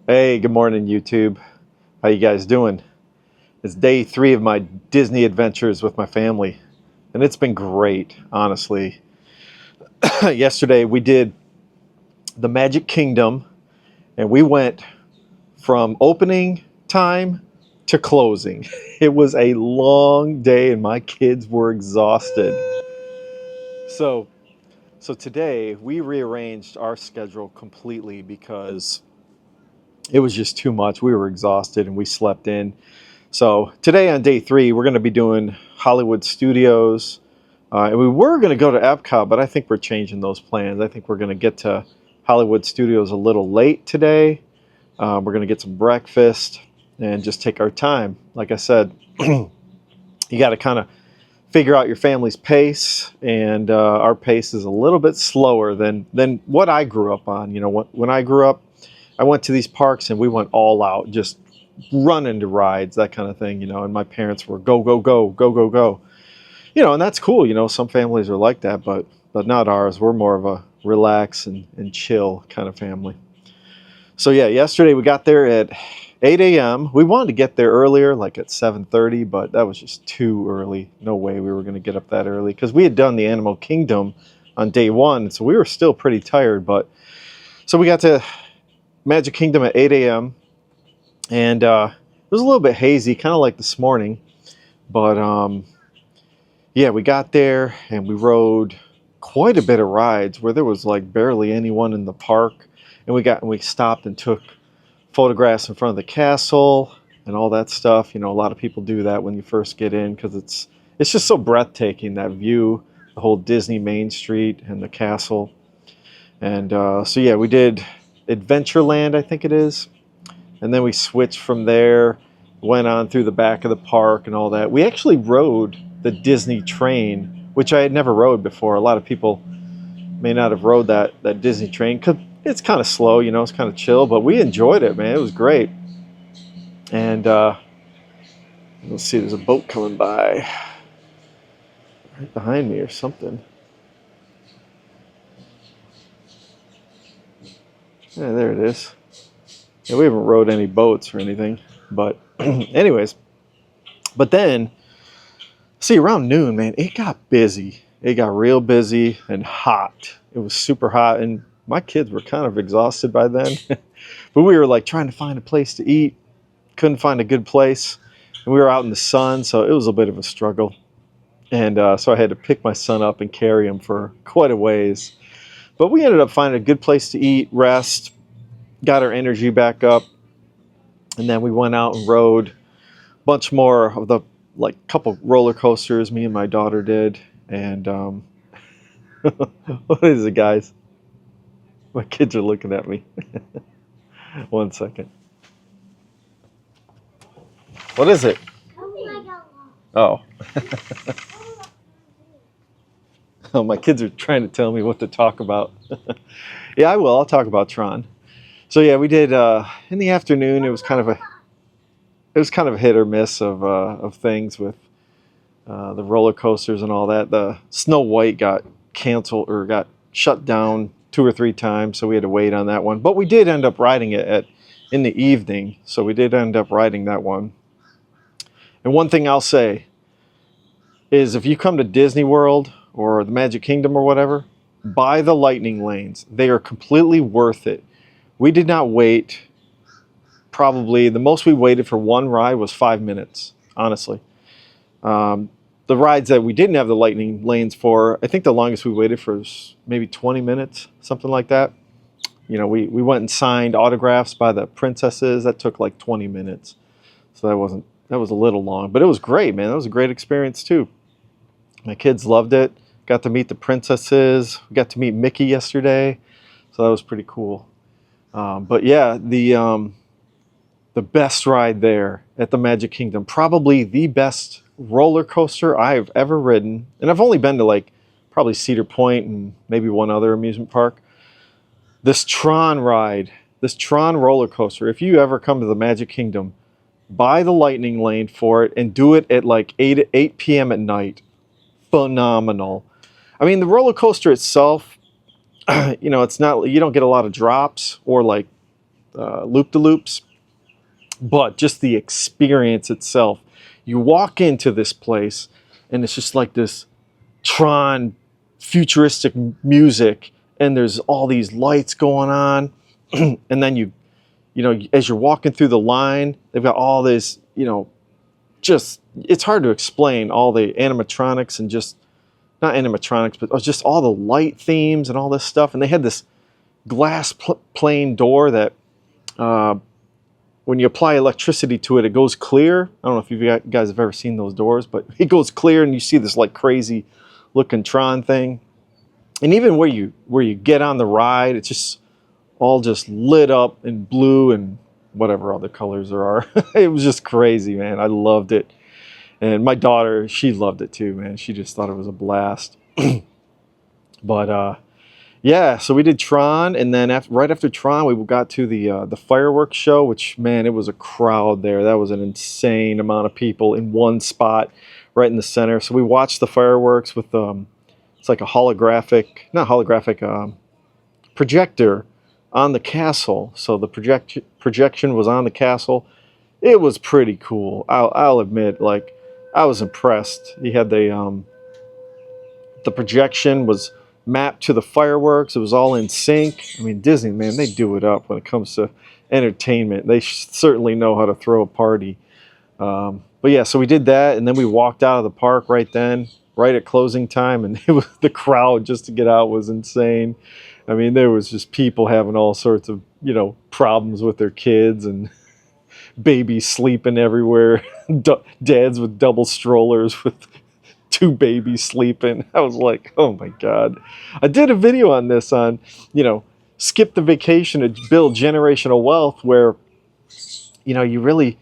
Hey, good morning, YouTube. How you guys doing? It's day 3 of my Disney adventures with my family, and it's been great, honestly. Yesterday we did the Magic Kingdom, and we went from opening time to closing. It was a long day, and my kids were exhausted. So, so today we rearranged our schedule completely because it was just too much. We were exhausted and we slept in. So today on day 3, we're going to be doing Hollywood Studios. And we were going to go to Epcot, but I think we're changing those plans. I think we're going to get to Hollywood Studios a little late today. We're going to get some breakfast and just take our time. Like I said, you got to kind of figure out your family's pace, and our pace is a little bit slower than what I grew up on. You know, when I grew up, I went to these parks and we went all out, just running to rides, that kind of thing, you know, and my parents were go, go, go, go, go, go. You know, and that's cool, you know, some families are like that, but not ours. We're more of a relax and chill kind of family. So yeah, yesterday we got there at 8 a.m. We wanted to get there earlier, like at 7:30, but that was just too early. No way we were going to get up that early because we had done the Animal Kingdom on day 1, so we were still pretty tired. But so we got to Magic Kingdom at 8 a.m. and it was a little bit hazy, kind of like this morning. But yeah, we got there and we rode quite a bit of rides where there was like barely anyone in the park. And we stopped and took photographs in front of the castle and all that stuff. You know, a lot of people do that when you first get in because it's just so breathtaking, that view, the whole Disney Main Street and the castle. And so yeah, we did Adventureland, I think it is. And then we switched from there, went on through the back of the park and all that. We actually rode the Disney train, which I had never rode before. A lot of people may not have rode that Disney train because it's kind of slow, you know, it's kind of chill, but we enjoyed it, man. It was great. And let's see, there's a boat coming by right behind me or something. Yeah, there it is. Yeah, we haven't rode any boats or anything, but anyways. But then, see, around noon, man, it got busy. It got real busy and hot. It was super hot, and my kids were kind of exhausted by then. But we were like trying to find a place to eat. Couldn't find a good place. And we were out in the sun, so it was a bit of a struggle. And so I had to pick my son up and carry him for quite a ways. But we ended up finding a good place to eat, rest, got our energy back up. And then we went out and rode a bunch more of the, like, couple roller coasters me and my daughter did. And what is it, guys? My kids are looking at me. One second. What is it? Oh. Oh, my kids are trying to tell me what to talk about. Yeah, I will. I'll talk about Tron. So yeah, we did in the afternoon. It was kind of a hit or miss of things with the roller coasters and all that. The Snow White got canceled or got shut down 2 or 3 times, so we had to wait on that one. But we did end up riding it in the evening, so we did end up riding that one. And one thing I'll say is if you come to Disney World or the Magic Kingdom or whatever, buy the lightning lanes. They are completely worth it. We did not wait. Probably the most we waited for one ride was 5 minutes, honestly. The rides that we didn't have the lightning lanes for, I think the longest we waited for was maybe 20 minutes, something like that. You know, we went and signed autographs by the princesses. That took like 20 minutes. So that was a little long, but it was great, man. That was a great experience too. My kids loved it. Got to meet the princesses. We got to meet Mickey yesterday. So that was pretty cool. But yeah, the best ride there at the Magic Kingdom, probably the best roller coaster I've ever ridden. And I've only been to like probably Cedar Point and maybe one other amusement park. This Tron ride, this Tron roller coaster, if you ever come to the Magic Kingdom, buy the lightning lane for it and do it at like 8 p.m. at night. Phenomenal. I mean, the roller coaster itself, you know, it's not, you don't get a lot of drops or like loop-de-loops, but just the experience itself. You walk into this place, and it's just like this Tron futuristic music, and there's all these lights going on, and then you know, as you're walking through the line, they've got all this, you know, just, it's hard to explain all the animatronics and just, not animatronics, but just all the light themes and all this stuff. And they had this glass plane door that when you apply electricity to it, it goes clear. I don't know if you guys have ever seen those doors, but it goes clear and you see this like crazy looking Tron thing. And even where you get on the ride, it's just all just lit up in blue and whatever other colors there are. It was just crazy, man. I loved it. And my daughter, she loved it too, man. She just thought it was a blast. But yeah, so we did Tron, and then right after Tron, we got to the fireworks show, which, man, it was a crowd there. That was an insane amount of people in one spot right in the center. So we watched the fireworks with it's like a projector on the castle. So the projection was on the castle. It was pretty cool. I'll admit, like, I was impressed. He had the projection was mapped to the fireworks. It was all in sync. I mean, Disney, man, they do it up when it comes to entertainment. They certainly know how to throw a party. But yeah, so we did that, and then we walked out of the park right at closing time, and it was, the crowd just to get out was insane. I mean, there was just people having all sorts of, you know, problems with their kids and babies sleeping everywhere. Dads with double strollers with two babies sleeping. I was like, oh my God. I did a video on this on, you know, skip the vacation to build generational wealth, where, you know, you really,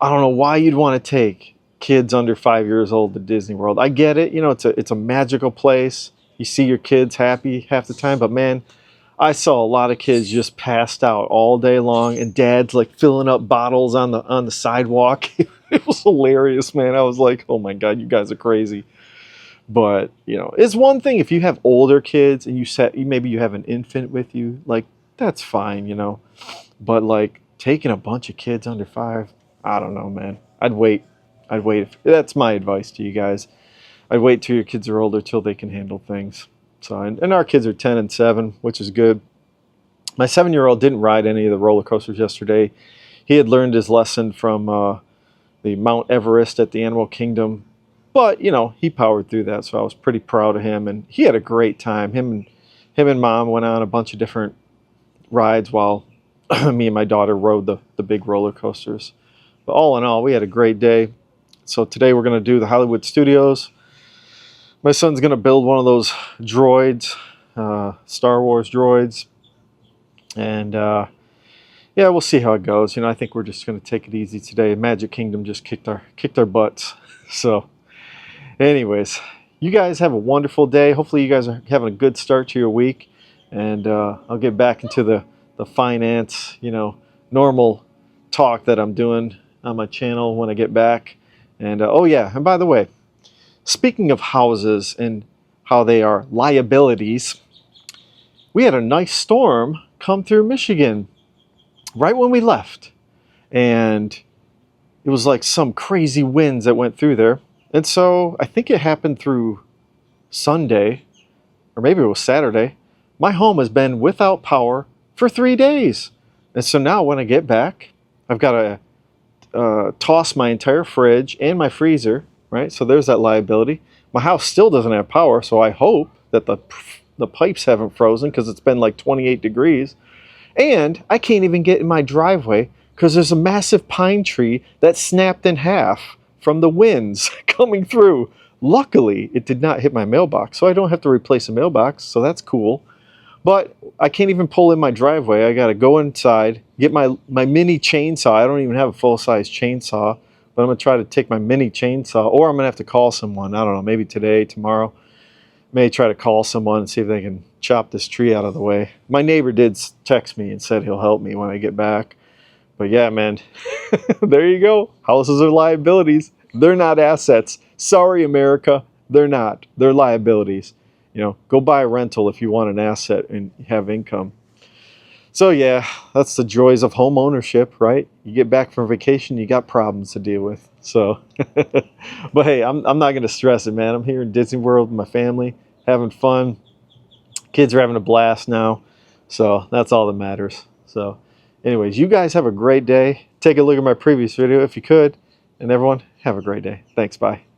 I don't know why you'd want to take kids under 5 years old to Disney World. I get it. You know, it's a magical place. You see your kids happy half the time, but man, I saw a lot of kids just passed out all day long, and dads like filling up bottles on the sidewalk. It was hilarious, man. I was like, oh my God, you guys are crazy. But, you know, it's one thing if you have older kids and maybe you have an infant with you, like, that's fine, you know. But like taking a bunch of kids under 5, I don't know, man. I'd wait. That's my advice to you guys. I'd wait till your kids are older till they can handle things. So, and our kids are 10 and 7, which is good. My 7-year-old didn't ride any of the roller coasters yesterday. He had learned his lesson from the Mount Everest at the Animal Kingdom. But, you know, he powered through that, so I was pretty proud of him. And he had a great time. Him and Mom went on a bunch of different rides while me and my daughter rode the big roller coasters. But all in all, we had a great day. So today we're going to do the Hollywood Studios. My son's going to build one of those droids, Star Wars droids. And yeah, we'll see how it goes. You know, I think we're just going to take it easy today. Magic Kingdom just kicked our butts. So anyways, you guys have a wonderful day. Hopefully you guys are having a good start to your week. And I'll get back into the finance, you know, normal talk that I'm doing on my channel when I get back. And oh yeah, and by the way, speaking of houses and how they are liabilities, we had a nice storm come through Michigan right when we left. And it was like some crazy winds that went through there. And so I think it happened through Sunday, or maybe it was Saturday. My home has been without power for 3 days. And so now when I get back, I've got to toss my entire fridge and my freezer, right? So there's that liability. My house still doesn't have power, so I hope that the pipes haven't frozen because it's been like 28 degrees. And I can't even get in my driveway because there's a massive pine tree that snapped in half from the winds coming through. Luckily, it did not hit my mailbox, so I don't have to replace a mailbox, so that's cool. But I can't even pull in my driveway. I got to go inside, get my mini chainsaw. I don't even have a full-size chainsaw, but I'm going to try to take my mini chainsaw, or I'm going to have to call someone. I don't know, maybe today, tomorrow. May try to call someone and see if they can chop this tree out of the way. My neighbor did text me and said he'll help me when I get back. But yeah, man, there you go. Houses are liabilities. They're not assets. Sorry, America. They're not. They're liabilities. You know, go buy a rental if you want an asset and have income. So yeah, that's the joys of home ownership, right? You get back from vacation, you got problems to deal with. So, but hey, I'm not gonna stress it, man. I'm here in Disney World with my family, having fun. Kids are having a blast now, so that's all that matters. So, anyways, you guys have a great day. Take a look at my previous video if you could, and everyone have a great day. Thanks. Bye.